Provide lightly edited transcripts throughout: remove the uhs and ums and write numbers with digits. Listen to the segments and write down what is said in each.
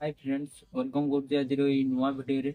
Hi friends, welcome करुच्ची आज नुआ video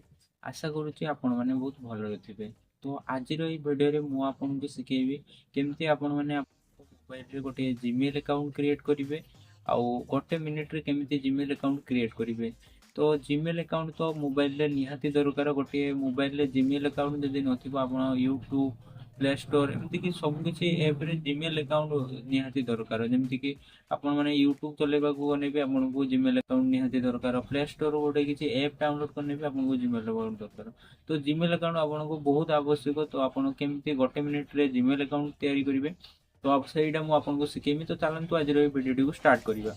आशा करुच्ची आपण मैंने बहुत भल थे। तो आज भिडियो मुझे आपको शिखेबी केमती आपण मैंने मोबाइल गोटे जीमेल अकाउंट क्रिएट करेंगे आउ गोटे मिनिट रे केमती जीमेल अकाउंट क्रिएट करेंगे। तो जीमेल अकाउंट तो मोबाइल निहाती दरकार। गोटे मोबाइल जीमेल अकाउंट जब न यूट्यूब प्ले स्टोर एमती सबकि एप्रे जीमेल अकाउंट निहाती दरकार। जमीक आपण मैंने यूट्यूब चलैया गले भी आपको जीमेल अकाउंट निहाती दरकार। प्ले स्टोर गोटे किसी ऐप डाउनलोड करने भी आपको जीमेल अकाउंट दरकार। तो जीमेल अकाउंट आपको बहुत आवश्यक। तो आपड़ केमती गोटे मिनिट रे जीमेल अकाउंट तैयारी करेंगे तो आप सहीटा मुझे शिखेमी। तो चलतु आज भिडियो स्टार्ट करवा।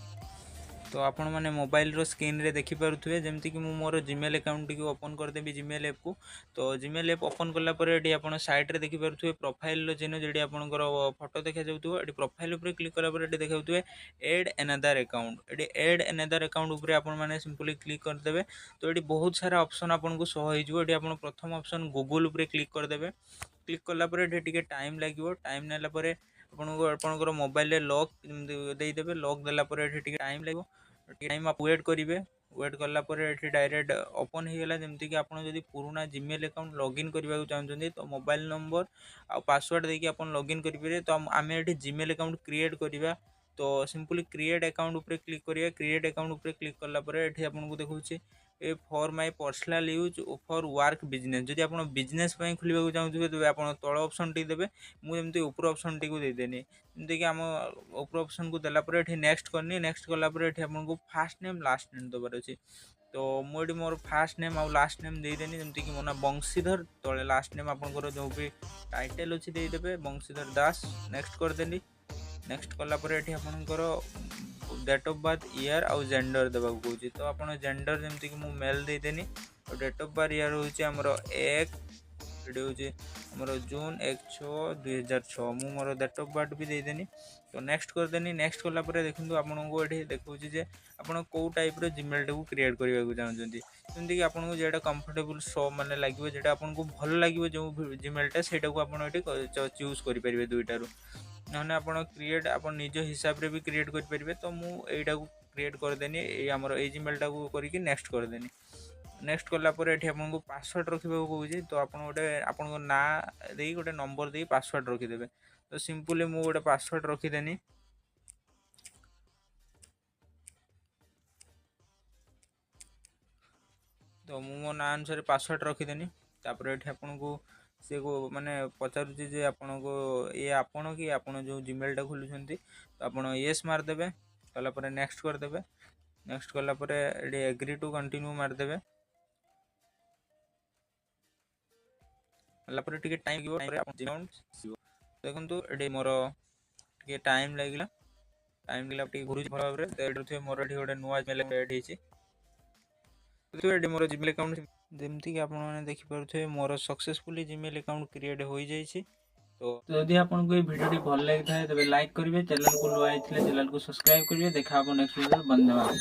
तो आपण मैंने मोबाइल रो स्क्रीन रे देखि पारुथुवे जेमति कि मु मोर जीमेल अकाउंट टी ओपन कर देबी जीमेल ऐप को। तो जीमेल ऐप ओपन कला परे एडी आपण साइड रे देखि पारुथुवे प्रोफाइल रो जेनो जेडी आपनकर फोटो देखा जाउथुवे। एडी प्रोफाइल ऊपर क्लिक कला परे एडी देखाउथुवे ऐड अनदर अकाउंट। एडी ऐड अनदर अकाउंट ऊपर आपण माने सिंपली क्लिक कर देबे। तो एडी बहुत सारा ऑप्शन आपन को शो होई जिवो। एडी आपण प्रथम ऑप्शन गूगल ऊपर क्लिक कर देबे। क्लिक कला परे एडी टिके टाइम लागिवो। टाइम नेला परे आपनकर मोबाइल रे लॉक दे देबे। लॉक देला परे एडी टिके टाइम लागो। टाइम आप वेट करेंगे। वेट कला डायरेक्ट ओपन हो गला। जमती कि आपड़ जब पुराना जीमेल अकाउंट लॉगिन करने चाहते तो मोबाइल नंबर आ पासवर्ड देके आप लॉगिन करेंगे। तो आम ये जीमेल अकाउंट क्रिएट करवा। तो सिंपली क्रिएट अकाउंट ऊपर क्लिक करिए। क्रिएट अकाउंट ऊपर क्लिक कला आपको देखुची a for my personal use for work business. जदि आप बिजनेस खोल चाहते तेज आप तल ऑप्शन टी देवे। मुझे ऊपर ऑप्शन टी को देदेनी जमती कि आम ऊपर ऑप्शन को देला ये नेक्स्ट करनी। नेक्स्ट कला आपको फास्ट नेम लास्ट नेम दबार अच्छे। तो मुझे मोर फास्ट नेम आउ लास्ट नेम देदेनी जमती कि मो ना बंशीधर तले लास्ट नेम आपंकर जो भी टाइटल अच्छी देदेवे बंशीधर दास। नेक्स्ट करदेली। नेक्स्ट कला आपंकर डेट ऑफ बर्थ ईयर आउ जेंडर देवा कौच। तो आप जेंडर जमती कि मेल देदेनी। और डेट ऑफ बर्थ ईयर हूँ एक हूँ जून 1/6/2006 मु मोर डेट ऑफ बर्थ भी देदेनी। तो नेक्स्ट करदेनी। नेक्स्ट कला देखो आपको ये देखा जे आप कौ टाइप जीमेल टाक क्रिएट करने को चाहते जमीक आपको जो कंफर्टेबल शो मैंने लगे जो आपको भल लगे जो जीमेलटा से चूज करेंगे दुईटारू ना आप क्रिएट आप निज हिसाब से भी क्रिएट करेंगे। तो मुझे क्रिएट करदेनी आमर ये जीमेलटा को करके नेक्स्ट करदेनी। नेक्स्ट कलापर ये आपको पासवर्ड रखा कहे। तो आप गोटे आप ना दे गोटे नंबर दे पासवर्ड रखीदे। तो सिंपली मुझे गोटे पासवर्ड रखीदेनी। तो मो ना अनुसार पासवर्ड रखीदेनी। तापर ये आपको सी को माने पचारुची जे आपण को ये आपण कि आपण जो जीमेलटा खोलुछंती। तो आप येस मारदेवे। कलापर नेक्स्ट करदेवे। नेक्स्ट कलापर ये एग्री टू कंटिन्यू मारदेवे। टे टाइम देखो ये मोर टे टाइम लगे। टाइम लगे घूर भल भाव में मोर गोटे नुआ मेल एड हो मोर जीमेल अकाउंट जमती कि आपने देखिपे मोर सक्सेसफुली जीमेल अकाउंट क्रिएट हो जाए। तो यदि आपको ये वीडियो भल लगी था तेज लाइक करेंगे। चैनल को नुआ चैनल को सब्सक्राइब करेंगे। देखा नेक्स्ट वीडियो। धन्यवाद।